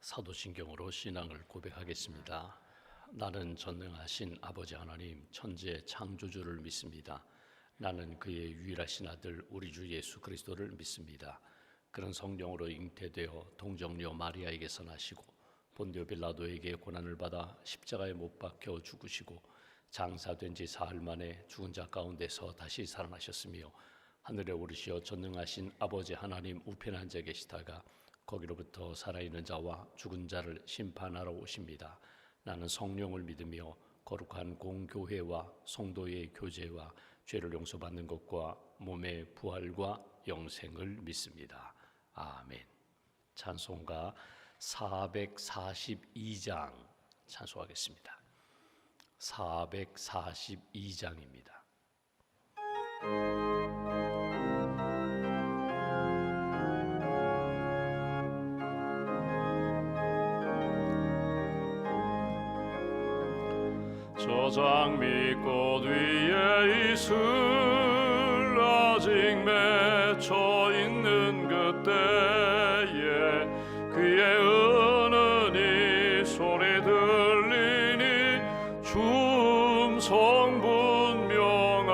사도신경으로 신앙을 고백하겠습니다. 나는 전능하신 아버지 하나님 천지의 창조주를 믿습니다. 나는 그의 유일하신 아들 우리 주 예수 그리스도를 믿습니다. 그는 성령으로 잉태되어 동정녀 마리아에게서 나시고 본디오 빌라도에게 고난을 받아 십자가에 못 박혀 죽으시고 장사된 지 사흘 만에 죽은 자 가운데서 다시 살아나셨으며 하늘에 오르시어 전능하신 아버지 하나님 우편에 앉아 계시다가 거기로부터 살아있는 자와 죽은 자를 심판하러 오십니다. 나는 성령을 믿으며 거룩한 공교회와 성도의 교제와 죄를 용서받는 것과 몸의 부활과 영생을 믿습니다. 아멘. 찬송가 442장 찬송하겠습니다. 442장입니다. 저장 밑꽃 위에 이슬 아직 맺혀 있는 그때에 그의 은은히 소리 들리니 춤성 분명하다.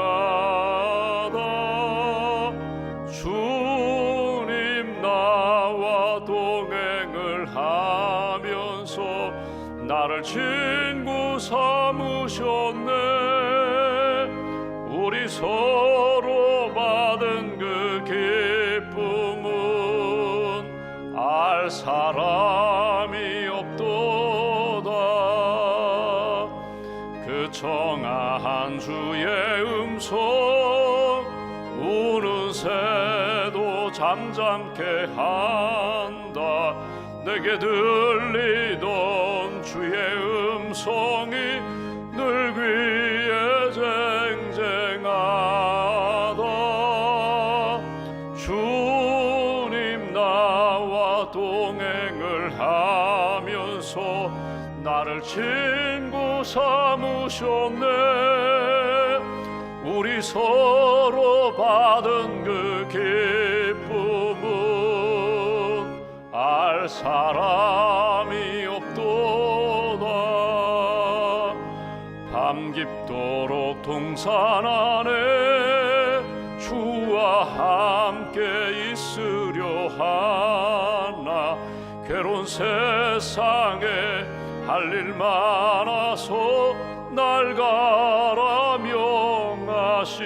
주님 나와 동행을 하면서 나를 친구 삼으셨네. 우리 서로 받은 그 기쁨은 알 사람이 없도다. 그 청아한 주의 음성 우는 새도 잠잠케 한다. 내게 들리던 주의 음성이 늘 귀에 쟁쟁하다. 주님 나와 동행을 하면서 나를 친구 삼으셨네. 우리 서로 받은 그 기쁨은 알 사람이 없도다. 밤 깊도록 동산 안에 주와 함께 있으려 하나. 괴로운 세상에 할 일 많아서 날 가라 명하신다.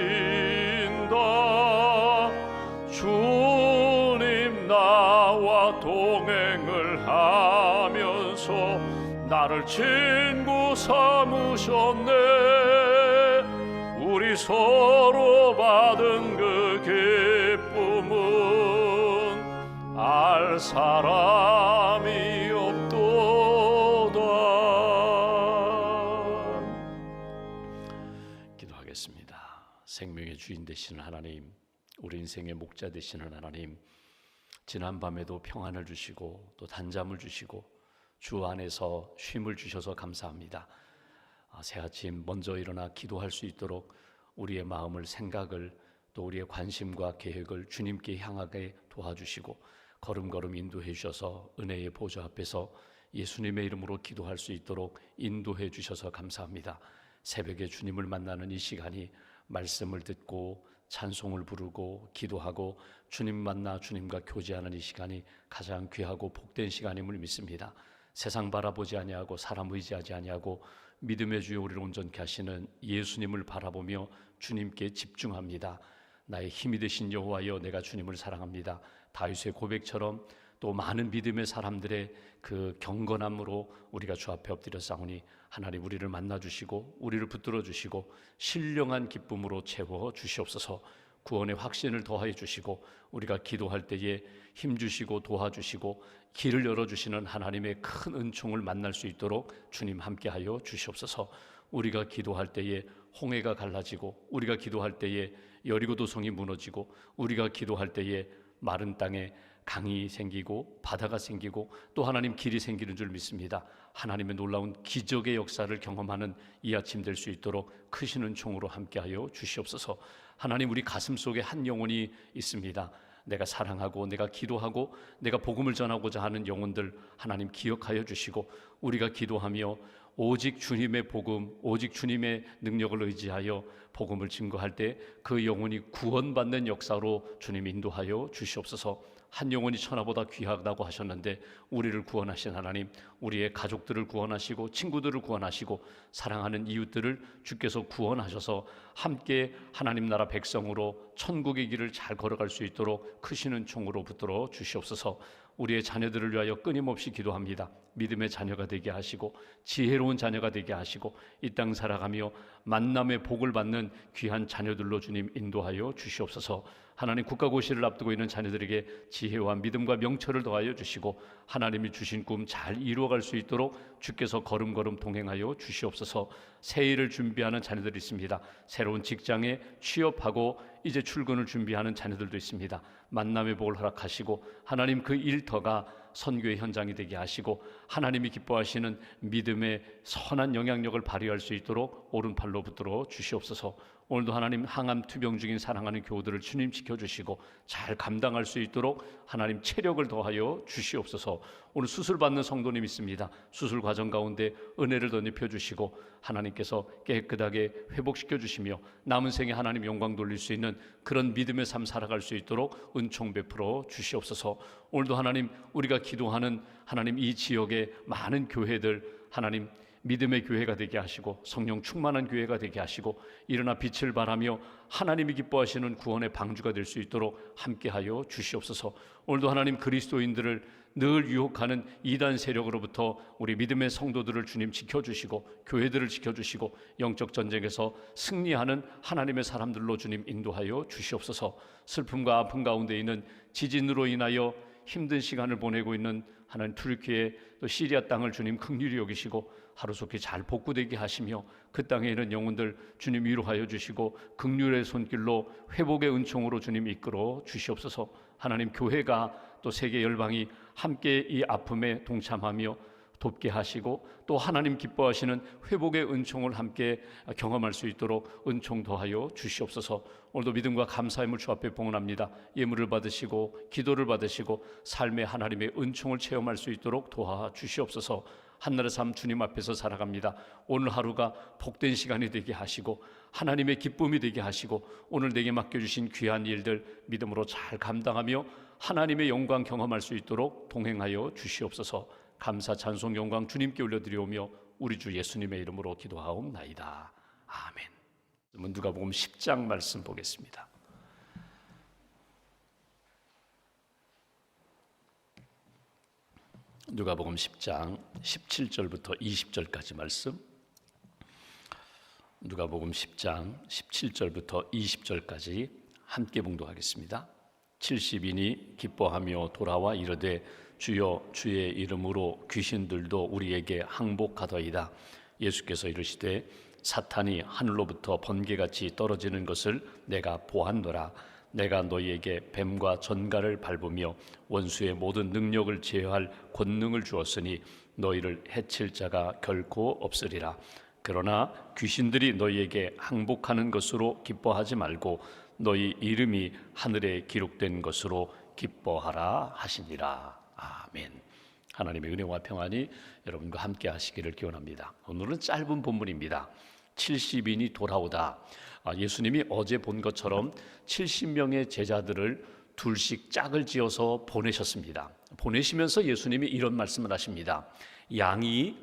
주님 나와 동행을 하면서 나를 친구 삼으셨네. 우리 서로 받은 그 기쁨은 알 사람이 없도다. 기도하겠습니다. 생명의 주인 되시는 하나님, 우리 인생의 목자 되시는 하나님, 지난 밤에도 평안을 주시고 또 단잠을 주시고 주 안에서 쉼을 주셔서 감사합니다. 새 아침 먼저 일어나 기도할 수 있도록 우리의 마음을, 생각을, 또 우리의 관심과 계획을 주님께 향하게 도와주시고 걸음걸음 인도해 주셔서 은혜의 보좌 앞에서 예수님의 이름으로 기도할 수 있도록 인도해 주셔서 감사합니다. 새벽에 주님을 만나는 이 시간이 말씀을 듣고 찬송을 부르고 기도하고 주님 만나 주님과 교제하는 이 시간이 가장 귀하고 복된 시간임을 믿습니다. 세상 바라보지 아니하고 사람 의지하지 아니하고 믿음의 주여 우리를 온전케 하시는 예수님을 바라보며 주님께 집중합니다. 나의 힘이 되신 여호와여, 내가 주님을 사랑합니다. 다윗의 고백처럼 또 많은 믿음의 사람들의 그 경건함으로 우리가 주 앞에 엎드려 싸우니 하나님 우리를 만나주시고 우리를 붙들어 주시고 신령한 기쁨으로 채워 주시옵소서. 구원의 확신을 더하여 주시고 우리가 기도할 때에 힘주시고 도와주시고 길을 열어주시는 하나님의 큰 은총을 만날 수 있도록 주님 함께하여 주시옵소서. 우리가 기도할 때에 홍해가 갈라지고 우리가 기도할 때에 여리고 도성이 무너지고 우리가 기도할 때에 마른 땅에 강이 생기고 바다가 생기고 또 하나님 길이 생기는 줄 믿습니다. 하나님의 놀라운 기적의 역사를 경험하는 이 아침 될 수 있도록 크신 은총으로 함께하여 주시옵소서. 하나님, 우리 가슴 속에 한 영혼이 있습니다. 내가 사랑하고 내가 기도하고 내가 복음을 전하고자 하는 영혼들 하나님 기억하여 주시고, 우리가 기도하며 오직 주님의 복음, 오직 주님의 능력을 의지하여 복음을 증거할 때 그 영혼이 구원받는 역사로 주님 인도하여 주시옵소서. 한 영혼이 천하보다 귀하다고 하셨는데 우리를 구원하신 하나님, 우리의 가족들을 구원하시고 친구들을 구원하시고 사랑하는 이웃들을 주께서 구원하셔서 함께 하나님 나라 백성으로 천국의 길을 잘 걸어갈 수 있도록 크신 은총으로 붙들어 주시옵소서. 우리의 자녀들을 위하여 끊임없이 기도합니다. 믿음의 자녀가 되게 하시고 지혜로운 자녀가 되게 하시고 이 땅 살아가며 만남의 복을 받는 귀한 자녀들로 주님 인도하여 주시옵소서. 하나님, 국가고시를 앞두고 있는 자녀들에게 지혜와 믿음과 명철을 더하여 주시고 하나님이 주신 꿈 잘 이루어갈 수 있도록 주께서 걸음걸음 동행하여 주시옵소서. 새해를 준비하는 자녀들이 있습니다. 새로운 직장에 취업하고 이제 출근을 준비하는 자녀들도 있습니다. 만남의 복을 허락하시고 하나님 그 일터가 선교의 현장이 되게 하시고 하나님이 기뻐하시는 믿음의 선한 영향력을 발휘할 수 있도록 오른팔로 붙들어 주시옵소서. 오늘도 하나님 항암 투병 중인 사랑하는 교우들을 주님 지켜주시고 잘 감당할 수 있도록 하나님 체력을 더하여 주시옵소서. 오늘 수술받는 성도님 있습니다. 수술 과정 가운데 은혜를 더 입혀주시고 하나님께서 깨끗하게 회복시켜 주시며 남은 생에 하나님 영광 돌릴 수 있는 그런 믿음의 삶 살아갈 수 있도록 은총 베풀어 주시옵소서. 오늘도 하나님, 우리가 기도하는 하나님 이 지역의 많은 교회들 하나님 믿음의 교회가 되게 하시고 성령 충만한 교회가 되게 하시고 일어나 빛을 발하며 하나님이 기뻐하시는 구원의 방주가 될 수 있도록 함께하여 주시옵소서. 오늘도 하나님 그리스도인들을 늘 유혹하는 이단 세력으로부터 우리 믿음의 성도들을 주님 지켜주시고 교회들을 지켜주시고 영적 전쟁에서 승리하는 하나님의 사람들로 주님 인도하여 주시옵소서. 슬픔과 아픔 가운데 있는 지진으로 인하여 힘든 시간을 보내고 있는 하나님 투르키의 또 시리아 땅을 주님 긍휼히 여기시고 하루속히 잘 복구되게 하시며 그 땅에 있는 영혼들 주님 위로하여 주시고 긍휼의 손길로 회복의 은총으로 주님 이끌어 주시옵소서. 하나님, 교회가 또 세계 열방이 함께 이 아픔에 동참하며 돕게 하시고 또 하나님 기뻐하시는 회복의 은총을 함께 경험할 수 있도록 은총 더하여 주시옵소서. 오늘도 믿음과 감사의 물 주 앞에 봉헌합니다. 예물을 받으시고 기도를 받으시고 삶의 하나님의 은총을 체험할 수 있도록 도와주시옵소서. 한나라의 삶 주님 앞에서 살아갑니다. 오늘 하루가 복된 시간이 되게 하시고 하나님의 기쁨이 되게 하시고 오늘 내게 맡겨주신 귀한 일들 믿음으로 잘 감당하며 하나님의 영광 경험할 수 있도록 동행하여 주시옵소서. 감사 찬송 영광 주님께 올려드리오며 우리 주 예수님의 이름으로 기도하옵나이다. 아멘. 누가복음 10장 말씀 보겠습니다. 누가복음 10장 17절부터 20절까지 말씀. 누가복음 10장 17절부터 20절까지 함께 봉독하겠습니다. 70인이 기뻐하며 돌아와 이르되 주여 주의 이름으로 귀신들도 우리에게 항복하더이다. 예수께서 이르시되 사탄이 하늘로부터 번개같이 떨어지는 것을 내가 보았노라. 내가 너희에게 뱀과 전갈을 밟으며 원수의 모든 능력을 제어할 권능을 주었으니 너희를 해칠 자가 결코 없으리라. 그러나 귀신들이 너희에게 항복하는 것으로 기뻐하지 말고 너희 이름이 하늘에 기록된 것으로 기뻐하라 하시니라. 아멘. 하나님의 은혜와 평안이 여러분과 함께 하시기를 기원합니다. 오늘은 짧은 본문입니다. 70인이 돌아오다. 예수님이 어제 본 것처럼 70명의 제자들을 둘씩 짝을 지어서 보내셨습니다. 보내시면서 예수님이 이런 말씀을 하십니다. 양이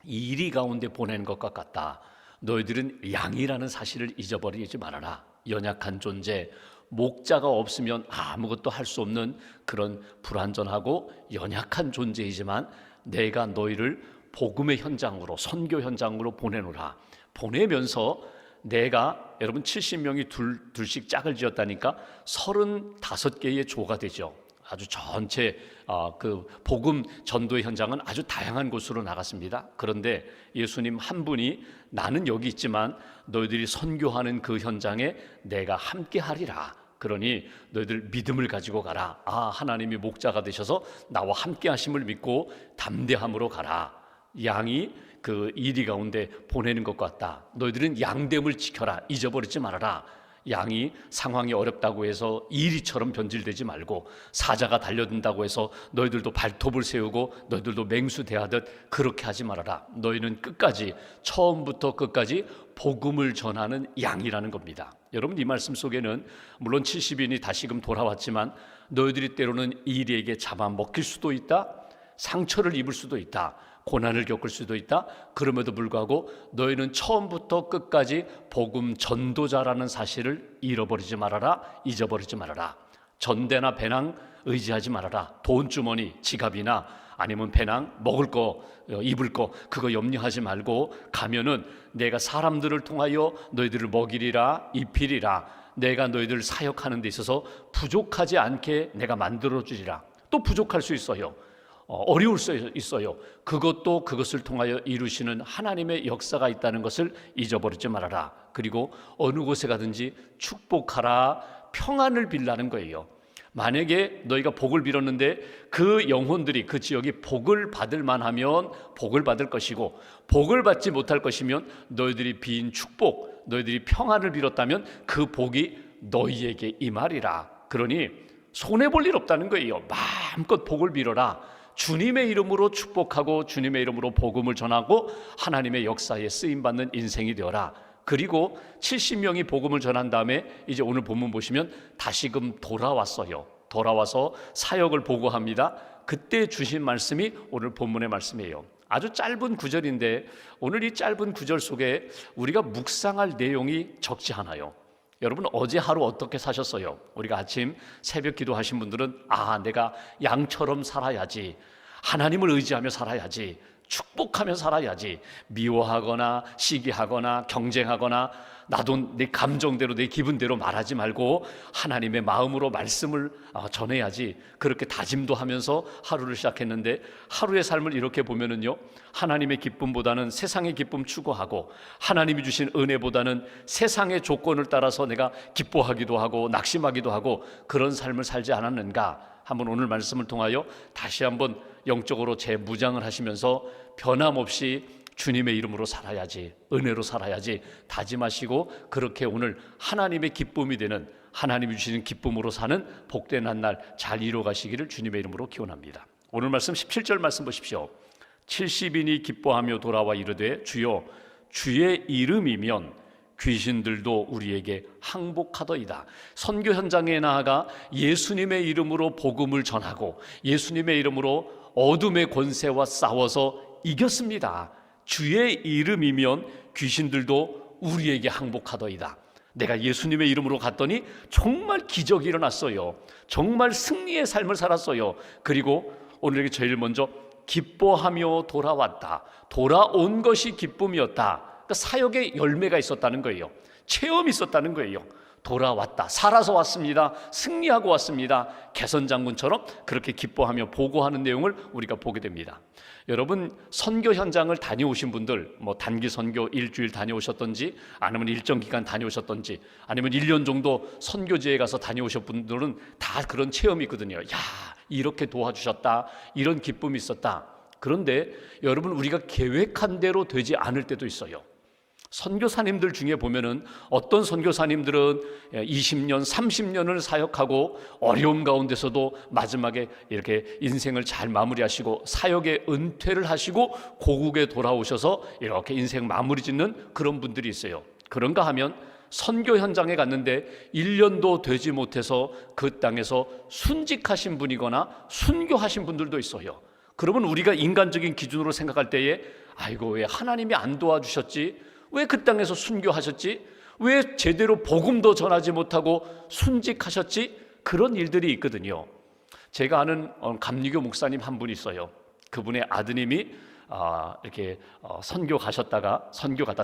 이리 가운데 보낸 것과 같다. 너희들은 양이라는 사실을 잊어버리지 말아라. 연약한 존재, 목자가 없으면 아무것도 할 수 없는 그런 불완전하고 연약한 존재이지만 내가 너희를 복음의 현장으로, 선교 현장으로 보내노라. 보내면서 내가, 여러분 70명이 둘씩 짝을 지었다니까 35개의 조가 되죠. 아주 전체 그 복음 전도의 현장은 아주 다양한 곳으로 나갔습니다. 그런데 예수님 한 분이 나는 여기 있지만 너희들이 선교하는 그 현장에 내가 함께 하리라. 그러니 너희들 믿음을 가지고 가라. 하나님이 목자가 되셔서 나와 함께 하심을 믿고 담대함으로 가라. 양이 그 이리 가운데 보내는 것 같다. 너희들은 양됨을 지켜라. 잊어버리지 말아라. 양이 상황이 어렵다고 해서 이리처럼 변질되지 말고, 사자가 달려든다고 해서 너희들도 발톱을 세우고 너희들도 맹수 대하듯 그렇게 하지 말아라. 너희는 끝까지, 처음부터 끝까지 복음을 전하는 양이라는 겁니다. 여러분, 이 말씀 속에는 물론 70인이 다시금 돌아왔지만 너희들이 때로는 이리에게 잡아먹힐 수도 있다, 상처를 입을 수도 있다, 고난을 겪을 수도 있다. 그럼에도 불구하고 너희는 처음부터 끝까지 복음 전도자라는 사실을 잃어버리지 말아라, 잊어버리지 말아라. 전대나 배낭 의지하지 말아라. 돈주머니, 지갑이나 아니면 배낭, 먹을 거, 입을 거, 그거 염려하지 말고 가면은 내가 사람들을 통하여 너희들을 먹이리라, 입히리라. 내가 너희들 사역하는 데 있어서 부족하지 않게 내가 만들어주리라. 또 부족할 수 있어요. 어려울 수 있어요. 그것도 그것을 통하여 이루시는 하나님의 역사가 있다는 것을 잊어버리지 말아라. 그리고 어느 곳에 가든지 축복하라, 평안을 빌라는 거예요. 만약에 너희가 복을 빌었는데 그 영혼들이, 그 지역이 복을 받을 만하면 복을 받을 것이고, 복을 받지 못할 것이면 너희들이 빈 축복, 너희들이 평안을 빌었다면 그 복이 너희에게 임하리라. 그러니 손해볼 일 없다는 거예요. 마음껏 복을 빌어라. 주님의 이름으로 축복하고 주님의 이름으로 복음을 전하고 하나님의 역사에 쓰임받는 인생이 되어라. 그리고 70명이 복음을 전한 다음에 이제 오늘 본문 보시면 다시금 돌아왔어요. 돌아와서 사역을 보고합니다. 그때 주신 말씀이 오늘 본문의 말씀이에요. 아주 짧은 구절인데 오늘 이 짧은 구절 속에 우리가 묵상할 내용이 적지 않아요. 여러분, 어제 하루 어떻게 사셨어요? 우리가 아침 새벽 기도하신 분들은 내가 양처럼 살아야지, 하나님을 의지하며 살아야지, 축복하며 살아야지, 미워하거나 시기하거나 경쟁하거나 나도 내 감정대로 내 기분대로 말하지 말고 하나님의 마음으로 말씀을 전해야지, 그렇게 다짐도 하면서 하루를 시작했는데, 하루의 삶을 이렇게 보면은요, 하나님의 기쁨보다는 세상의 기쁨 추구하고 하나님이 주신 은혜보다는 세상의 조건을 따라서 내가 기뻐하기도 하고 낙심하기도 하고 그런 삶을 살지 않았는가? 한번 오늘 말씀을 통하여 다시 한번 영적으로 재무장을 하시면서 변함없이 주님의 이름으로 살아야지, 은혜로 살아야지 다짐하시고, 그렇게 오늘 하나님의 기쁨이 되는, 하나님이 주시는 기쁨으로 사는 복된 한 날 잘 이루어가시기를 주님의 이름으로 기원합니다. 오늘 말씀 17절 말씀 보십시오. 70인이 기뻐하며 돌아와 이르되 주여, 주의 이름이면 귀신들도 우리에게 항복하더이다. 선교 현장에 나아가 예수님의 이름으로 복음을 전하고 예수님의 이름으로 어둠의 권세와 싸워서 이겼습니다. 주의 이름이면 귀신들도 우리에게 항복하더이다. 내가 예수님의 이름으로 갔더니 정말 기적이 일어났어요. 정말 승리의 삶을 살았어요. 그리고 오늘에게 제일 먼저 기뻐하며 돌아왔다. 돌아온 것이 기쁨이었다. 그러니까 사역의 열매가 있었다는 거예요. 체험이 있었다는 거예요. 돌아왔다. 살아서 왔습니다. 승리하고 왔습니다. 개선장군처럼 그렇게 기뻐하며 보고하는 내용을 우리가 보게 됩니다. 여러분, 선교 현장을 다녀오신 분들, 단기 선교 일주일 다녀오셨던지 아니면 일정 기간 다녀오셨던지 아니면 1년 정도 선교지에 가서 다녀오신 분들은 다 그런 체험이 있거든요. 이렇게 도와주셨다, 이런 기쁨이 있었다. 그런데 여러분, 우리가 계획한 대로 되지 않을 때도 있어요. 선교사님들 중에 보면은 어떤 선교사님들은 20년, 30년을 사역하고 어려움 가운데서도 마지막에 이렇게 인생을 잘 마무리하시고 사역에 은퇴를 하시고 고국에 돌아오셔서 이렇게 인생 마무리 짓는 그런 분들이 있어요. 그런가 하면 선교 현장에 갔는데 1년도 되지 못해서 그 땅에서 순직하신 분이거나 순교하신 분들도 있어요. 그러면 우리가 인간적인 기준으로 생각할 때에 아이고, 왜 하나님이 안 도와주셨지? 왜 그 땅에서 순교하셨지? 왜 제대로 복음도 전하지 못하고 순직하셨지? 그런 일들이 있거든요. 제가 아는 감리교 목사님 한 분이 있어요. 그분의 아드님이 이렇게 선교 갔다가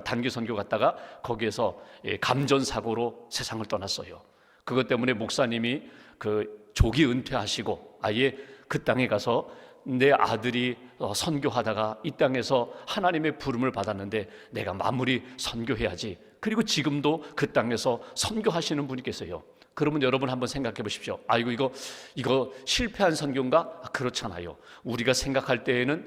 단기 선교 갔다가 거기에서 감전사고로 세상을 떠났어요. 그것 때문에 목사님이 그 조기 은퇴하시고 아예 그 땅에 가서 내 아들이 선교하다가 이 땅에서 하나님의 부름을 받았는데 내가 마무리 선교해야지. 그리고 지금도 그 땅에서 선교하시는 분이 계세요. 그러면 여러분 한번 생각해 보십시오. 이거 실패한 선교인가? 그렇잖아요. 우리가 생각할 때에는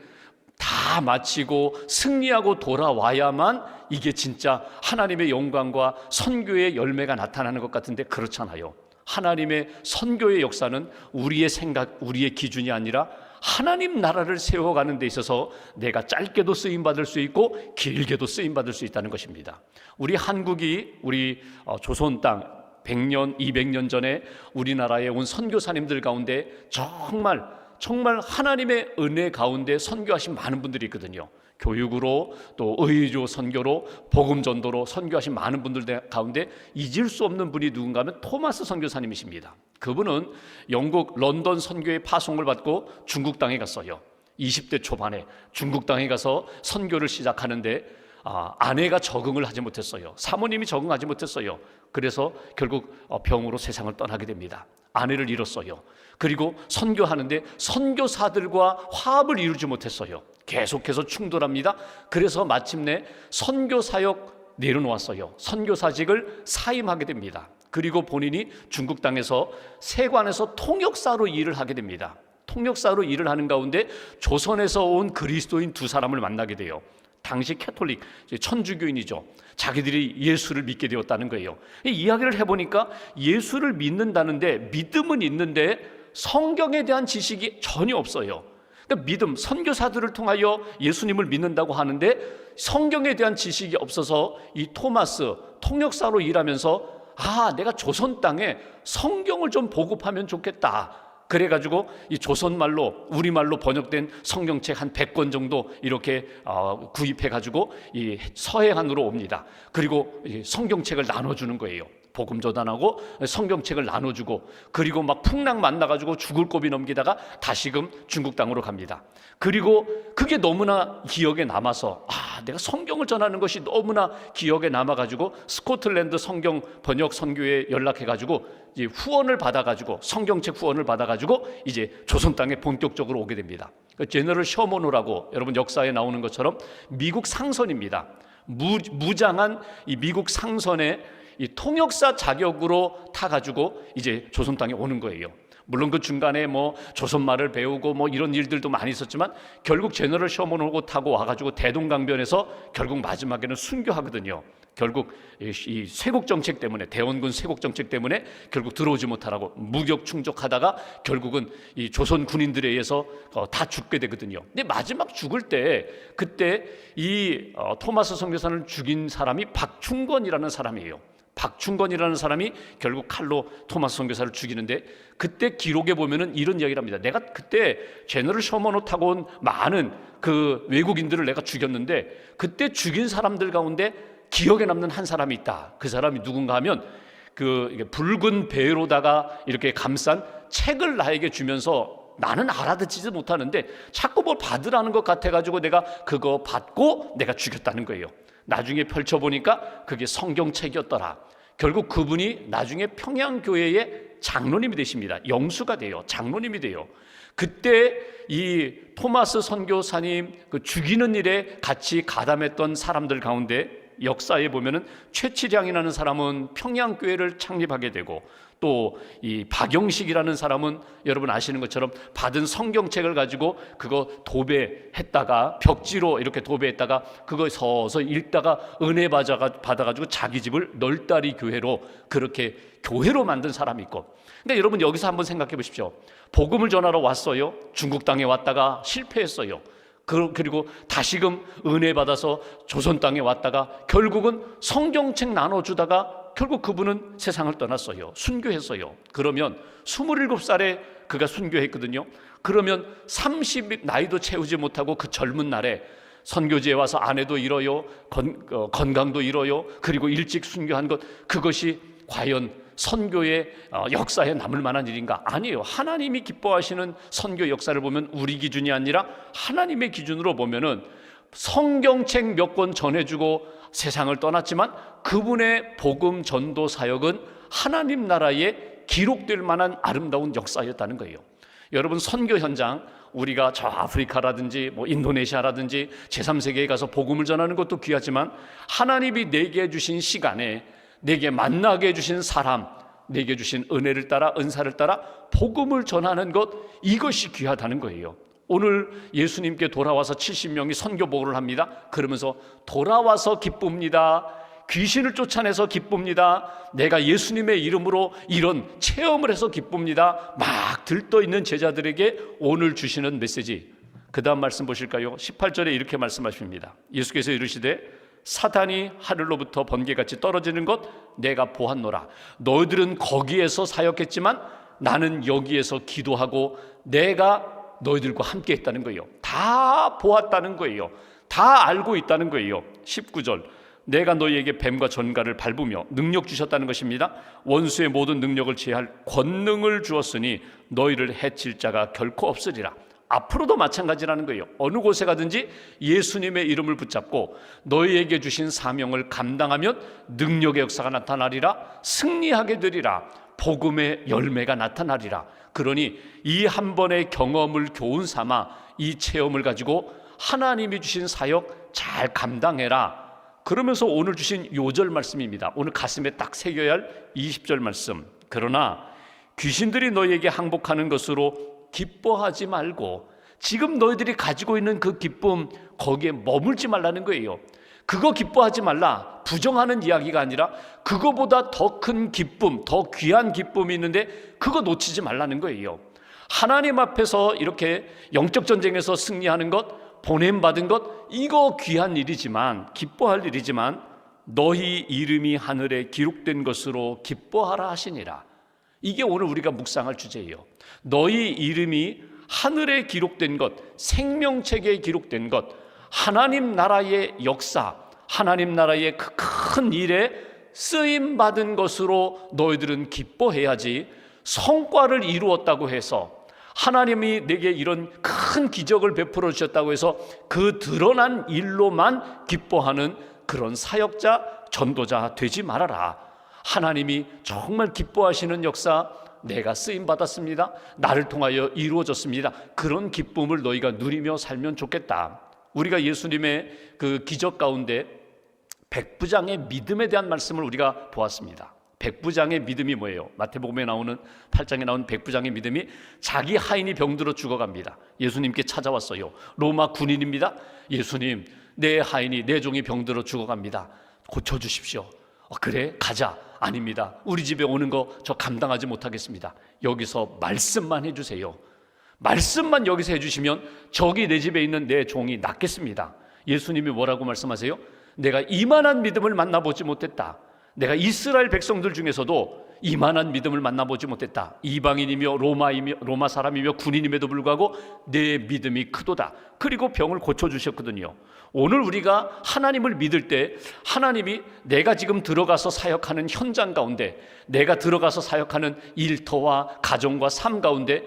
다 마치고 승리하고 돌아와야만 이게 진짜 하나님의 영광과 선교의 열매가 나타나는 것 같은데 그렇잖아요. 하나님의 선교의 역사는 우리의 생각, 우리의 기준이 아니라 하나님 나라를 세워가는 데 있어서 내가 짧게도 쓰임받을 수 있고 길게도 쓰임받을 수 있다는 것입니다. 우리 한국이 우리 조선 땅 100년, 200년 전에 우리나라에 온 선교사님들 가운데 정말 하나님의 은혜 가운데 선교하신 많은 분들이 있거든요. 교육으로 또 의료 선교로 복음 전도로 선교하신 많은 분들 가운데 잊을 수 없는 분이 누군가 하면 토마스 선교사님이십니다. 그분은 영국 런던 선교의 파송을 받고 중국 땅에 갔어요. 20대 초반에 중국 땅에 가서 선교를 시작하는데 아내가 적응을 하지 못했어요. 사모님이 적응하지 못했어요. 그래서 결국 병으로 세상을 떠나게 됩니다. 아내를 잃었어요. 그리고 선교하는데 선교사들과 화합을 이루지 못했어요. 계속해서 충돌합니다. 그래서 마침내 선교사역 내려놓았어요. 선교사직을 사임하게 됩니다. 그리고 본인이 중국 땅에서 세관에서 통역사로 일을 하게 됩니다. 통역사로 일을 하는 가운데 조선에서 온 그리스도인 두 사람을 만나게 돼요. 당시 캐톨릭, 천주교인이죠. 자기들이 예수를 믿게 되었다는 거예요. 이 이야기를 해보니까 예수를 믿는다는데 믿음은 있는데 성경에 대한 지식이 전혀 없어요. 그러니까 믿음, 선교사들을 통하여 예수님을 믿는다고 하는데 성경에 대한 지식이 없어서 이 토마스 통역사로 일하면서 내가 조선 땅에 성경을 좀 보급하면 좋겠다. 그래가지고 이 조선말로 우리말로 번역된 성경책 한 100권 정도 이렇게 구입해가지고 이 서해안으로 옵니다. 그리고 성경책을 나눠주는 거예요. 복음 전환하고 성경책을 나눠주고 그리고 막 풍랑 만나가지고 죽을 고비 넘기다가 다시금 중국 땅으로 갑니다. 그리고 그게 너무나 기억에 남아서 내가 성경을 전하는 것이 너무나 기억에 남아가지고 스코틀랜드 성경 번역 선교에 연락해가지고 이제 후원을 받아가지고 성경책 후원을 받아가지고 이제 조선 땅에 본격적으로 오게 됩니다. 제너럴 셔먼호라고 여러분 역사에 나오는 것처럼 미국 상선입니다. 무장한 이 미국 상선에 이 통역사 자격으로 타가지고 이제 조선 땅에 오는 거예요. 물론 그 중간에 뭐 조선말을 배우고 뭐 이런 일들도 많이 있었지만 결국 제너럴 셔먼호고 타고 와가지고 대동강변에서 결국 마지막에는 순교하거든요. 결국 이 쇄국 정책 때문에 대원군 쇄국 정책 때문에 결국 들어오지 못하라고 무격 충족하다가 결국은 이 조선 군인들에 의해서 다 죽게 되거든요. 근데 마지막 죽을 때 그때 이 토마스 선교사를 죽인 사람이 박충건이라는 사람이에요. 박충건이라는 사람이 결국 칼로 토마스 선교사를 죽이는데 그때 기록에 보면은 이런 이야기를 합니다. 내가 그때 제너럴 셔먼호 타고 온 많은 그 외국인들을 내가 죽였는데 그때 죽인 사람들 가운데 기억에 남는 한 사람이 있다. 그 사람이 누군가 하면 그 붉은 배로다가 이렇게 감싼 책을 나에게 주면서 나는 알아듣지도 못하는데 자꾸 뭘 받으라는 것 같아가지고 내가 그거 받고 내가 죽였다는 거예요. 나중에 펼쳐보니까 그게 성경책이었더라. 결국 그분이 나중에 평양교회의 장로님이 되십니다. 영수가 돼요. 장로님이 돼요. 그때 이 토마스 선교사님 그 죽이는 일에 같이 가담했던 사람들 가운데 역사에 보면은 최치량이라는 사람은 평양교회를 창립하게 되고 또 이 박영식이라는 사람은 여러분 아시는 것처럼 받은 성경책을 가지고 그거 도배했다가 벽지로 이렇게 도배했다가 그거 서서 읽다가 은혜 받아가지고 자기 집을 널다리 교회로 그렇게 교회로 만든 사람이 있고 근데 여러분 여기서 한번 생각해 보십시오. 복음을 전하러 왔어요. 중국 땅에 왔다가 실패했어요. 그리고 다시금 은혜 받아서 조선 땅에 왔다가 결국은 성경책 나눠주다가 결국 그분은 세상을 떠났어요. 순교했어요. 그러면 27살에 그가 순교했거든요. 그러면 30 나이도 채우지 못하고 그 젊은 날에 선교지에 와서 아내도 잃어요. 건강도 잃어요. 그리고 일찍 순교한 것 그것이 과연 선교의 역사에 남을 만한 일인가? 아니에요. 하나님이 기뻐하시는 선교 역사를 보면 우리 기준이 아니라 하나님의 기준으로 보면은 성경책 몇 권 전해주고 세상을 떠났지만 그분의 복음 전도 사역은 하나님 나라에 기록될 만한 아름다운 역사였다는 거예요. 여러분 선교 현장 우리가 저 아프리카라든지 뭐 인도네시아라든지 제3세계에 가서 복음을 전하는 것도 귀하지만 하나님이 내게 주신 시간에 내게 만나게 해주신 사람, 내게 주신 은혜를 따라 은사를 따라 복음을 전하는 것 이것이 귀하다는 거예요. 오늘 예수님께 돌아와서 70명이 선교복을 합니다. 그러면서 돌아와서 기쁩니다. 귀신을 쫓아내서 기쁩니다. 내가 예수님의 이름으로 이런 체험을 해서 기쁩니다. 막 들떠있는 제자들에게 오늘 주시는 메시지, 그 다음 말씀 보실까요? 18절에 이렇게 말씀하십니다. 예수께서 이르시되 사탄이 하늘로부터 번개같이 떨어지는 것 내가 보았노라. 너희들은 거기에서 사역했지만 나는 여기에서 기도하고 내가 너희들과 함께 했다는 거예요. 다 보았다는 거예요. 다 알고 있다는 거예요. 19절, 내가 너희에게 뱀과 전갈을 밟으며 능력 주셨다는 것입니다. 원수의 모든 능력을 제할 권능을 주었으니 너희를 해칠 자가 결코 없으리라. 앞으로도 마찬가지라는 거예요. 어느 곳에 가든지 예수님의 이름을 붙잡고 너희에게 주신 사명을 감당하면 능력의 역사가 나타나리라. 승리하게 되리라. 복음의 열매가 나타나리라. 그러니 이 한 번의 경험을 교훈 삼아 이 체험을 가지고 하나님이 주신 사역 잘 감당해라. 그러면서 오늘 주신 요절 말씀입니다. 오늘 가슴에 딱 새겨야 할 20절 말씀. 그러나 귀신들이 너희에게 항복하는 것으로 기뻐하지 말고, 지금 너희들이 가지고 있는 그 기쁨 거기에 머물지 말라는 거예요. 그거 기뻐하지 말라, 부정하는 이야기가 아니라 그거보다 더 큰 기쁨, 더 귀한 기쁨이 있는데 그거 놓치지 말라는 거예요. 하나님 앞에서 이렇게 영적 전쟁에서 승리하는 것, 보냄받은 것, 이거 귀한 일이지만, 기뻐할 일이지만 너희 이름이 하늘에 기록된 것으로 기뻐하라 하시니라. 이게 오늘 우리가 묵상할 주제예요. 너희 이름이 하늘에 기록된 것, 생명책에 기록된 것, 하나님 나라의 역사, 하나님 나라의 그 큰 일에 쓰임받은 것으로 너희들은 기뻐해야지, 성과를 이루었다고 해서, 하나님이 내게 이런 큰 기적을 베풀어 주셨다고 해서 그 드러난 일로만 기뻐하는 그런 사역자, 전도자 되지 말아라. 하나님이 정말 기뻐하시는 역사, 내가 쓰임받았습니다, 나를 통하여 이루어졌습니다, 그런 기쁨을 너희가 누리며 살면 좋겠다. 우리가 예수님의 그 기적 가운데 백부장의 믿음에 대한 말씀을 우리가 보았습니다. 백부장의 믿음이 뭐예요? 마태복음에 나오는 8장에 나온 백부장의 믿음이, 자기 하인이 병들어 죽어갑니다. 예수님께 찾아왔어요. 로마 군인입니다. 예수님, 내 하인이, 내 종이 병들어 죽어갑니다. 고쳐주십시오. 그래, 가자. 아닙니다. 우리 집에 오는 거 저 감당하지 못하겠습니다. 여기서 말씀만 해주세요. 말씀만 여기서 해주시면 저기 내 집에 있는 내 종이 낫겠습니다. 예수님이 뭐라고 말씀하세요? 내가 이만한 믿음을 만나보지 못했다. 내가 이스라엘 백성들 중에서도 이만한 믿음을 만나보지 못했다. 이방인이며 로마 사람이며 군인임에도 불구하고 내 믿음이 크도다. 그리고 병을 고쳐주셨거든요. 오늘 우리가 하나님을 믿을 때, 하나님이 내가 지금 들어가서 사역하는 현장 가운데, 내가 들어가서 사역하는 일터와 가정과 삶 가운데,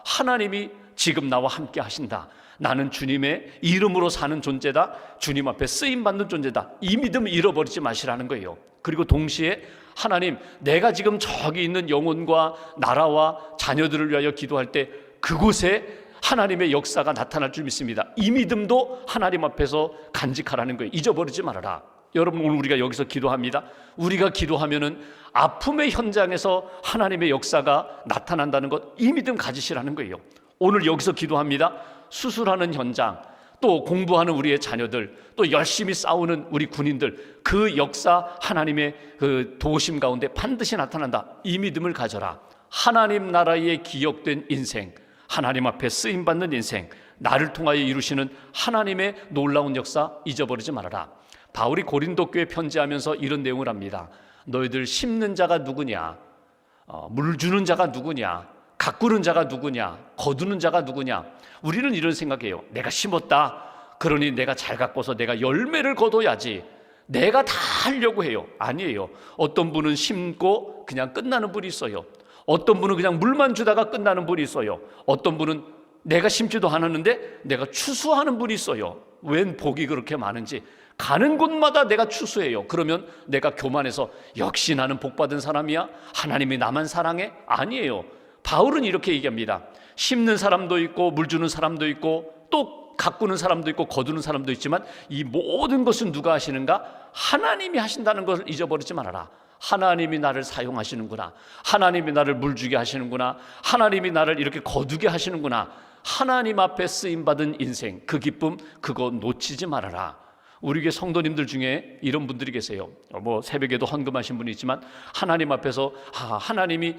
하나님이 지금 나와 함께 하신다. 나는 주님의 이름으로 사는 존재다. 주님 앞에 쓰임받는 존재다. 이 믿음을 잃어버리지 마시라는 거예요. 그리고 동시에 하나님, 내가 지금 저기 있는 영혼과 나라와 자녀들을 위하여 기도할 때 그곳에 하나님의 역사가 나타날 줄 믿습니다. 이 믿음도 하나님 앞에서 간직하라는 거예요. 잊어버리지 말아라. 여러분, 오늘 우리가 여기서 기도합니다. 우리가 기도하면은 아픔의 현장에서 하나님의 역사가 나타난다는 것, 이 믿음 가지시라는 거예요. 오늘 여기서 기도합니다. 수술하는 현장, 또 공부하는 우리의 자녀들, 또 열심히 싸우는 우리 군인들, 그 역사, 하나님의 그 도우심 가운데 반드시 나타난다. 이 믿음을 가져라. 하나님 나라에 기억된 인생, 하나님 앞에 쓰임받는 인생, 나를 통하여 이루시는 하나님의 놀라운 역사 잊어버리지 말아라. 바울이 고린도 교회에 편지하면서 이런 내용을 합니다. 너희들 심는 자가 누구냐, 물 주는 자가 누구냐, 가꾸는 자가 누구냐, 거두는 자가 누구냐. 우리는 이런 생각해요. 내가 심었다, 그러니 내가 잘 가꿔서 내가 열매를 거둬야지, 내가 다 하려고 해요. 아니에요. 어떤 분은 심고 그냥 끝나는 분이 있어요. 어떤 분은 그냥 물만 주다가 끝나는 분이 있어요. 어떤 분은 내가 심지도 않았는데 내가 추수하는 분이 있어요. 웬 복이 그렇게 많은지. 가는 곳마다 내가 추수해요. 그러면 내가 교만해서 역시 나는 복받은 사람이야, 하나님이 나만 사랑해? 아니에요. 바울은 이렇게 얘기합니다. 심는 사람도 있고 물 주는 사람도 있고 또 가꾸는 사람도 있고 거두는 사람도 있지만 이 모든 것은 누가 하시는가? 하나님이 하신다는 것을 잊어버리지 말아라. 하나님이 나를 사용하시는구나, 하나님이 나를 물주게 하시는구나, 하나님이 나를 이렇게 거두게 하시는구나, 하나님 앞에 쓰임받은 인생, 그 기쁨 그거 놓치지 말아라. 우리 교회 성도님들 중에 이런 분들이 계세요. 새벽에도 헌금하신 분이 있지만 하나님 앞에서 하나님이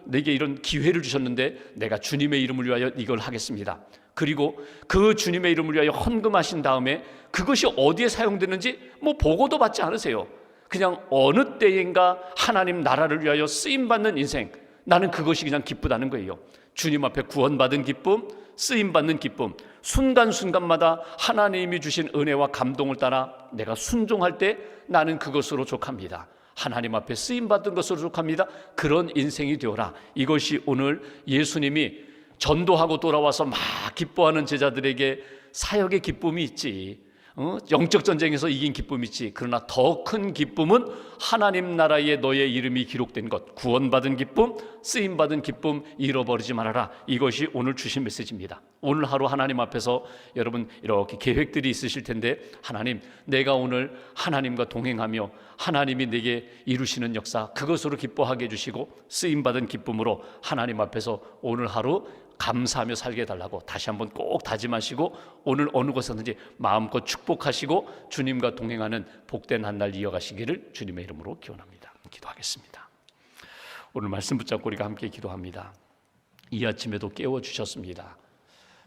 내게 이런 기회를 주셨는데 내가 주님의 이름을 위하여 이걸 하겠습니다. 그리고 그 주님의 이름을 위하여 헌금하신 다음에 그것이 어디에 사용되는지 보고도 받지 않으세요. 그냥 어느 때인가 하나님 나라를 위하여 쓰임받는 인생, 나는 그것이 그냥 기쁘다는 거예요. 주님 앞에 구원받은 기쁨, 쓰임받는 기쁨, 순간순간마다 하나님이 주신 은혜와 감동을 따라 내가 순종할 때 나는 그것으로 족합니다. 하나님 앞에 쓰임받은 것으로 족합니다. 그런 인생이 되어라. 이것이 오늘 예수님이 전도하고 돌아와서 막 기뻐하는 제자들에게 사역의 기쁨이 있지, 영적 전쟁에서 이긴 기쁨이 있지. 그러나 더 큰 기쁨은 하나님 나라에 너의 이름이 기록된 것, 구원받은 기쁨, 쓰임받은 기쁨 잃어버리지 말아라. 이것이 오늘 주신 메시지입니다. 오늘 하루 하나님 앞에서 여러분 이렇게 계획들이 있으실 텐데, 하나님, 내가 오늘 하나님과 동행하며 하나님이 내게 이루시는 역사, 그것으로 기뻐하게 해주시고 쓰임받은 기쁨으로 하나님 앞에서 오늘 하루 감사하며 살게 해달라고 다시 한번 꼭 다짐하시고, 오늘 어느 곳에서든지 마음껏 축복하시고 주님과 동행하는 복된 한 날 이어가시기를 주님의 이름으로 기원합니다. 기도하겠습니다. 오늘 말씀 붙잡고 우리가 함께 기도합니다. 이 아침에도 깨워주셨습니다.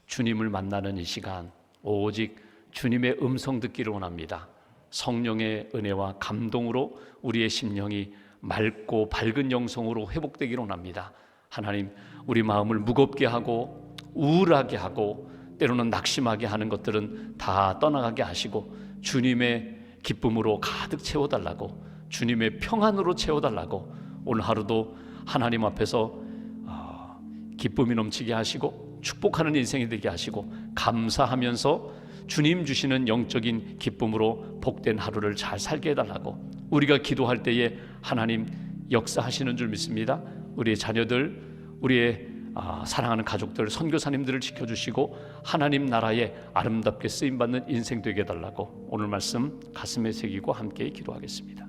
주님을 만나는 이 시간, 오직 주님의 음성 듣기를 원합니다. 성령의 은혜와 감동으로 우리의 심령이 맑고 밝은 영성으로 회복되기를 원합니다. 하나님, 우리 마음을 무겁게 하고 우울하게 하고 때로는 낙심하게 하는 것들은 다 떠나가게 하시고 주님의 기쁨으로 가득 채워달라고, 주님의 평안으로 채워달라고, 오늘 하루도 하나님 앞에서 기쁨이 넘치게 하시고 축복하는 인생이 되게 하시고, 감사하면서 주님 주시는 영적인 기쁨으로 복된 하루를 잘 살게 해달라고, 우리가 기도할 때에 하나님 역사하시는 줄 믿습니다. 우리의 자녀들, 우리의 사랑하는 가족들, 선교사님들을 지켜주시고 하나님 나라에 아름답게 쓰임받는 인생 되게 해달라고 오늘 말씀 가슴에 새기고 함께 기도하겠습니다.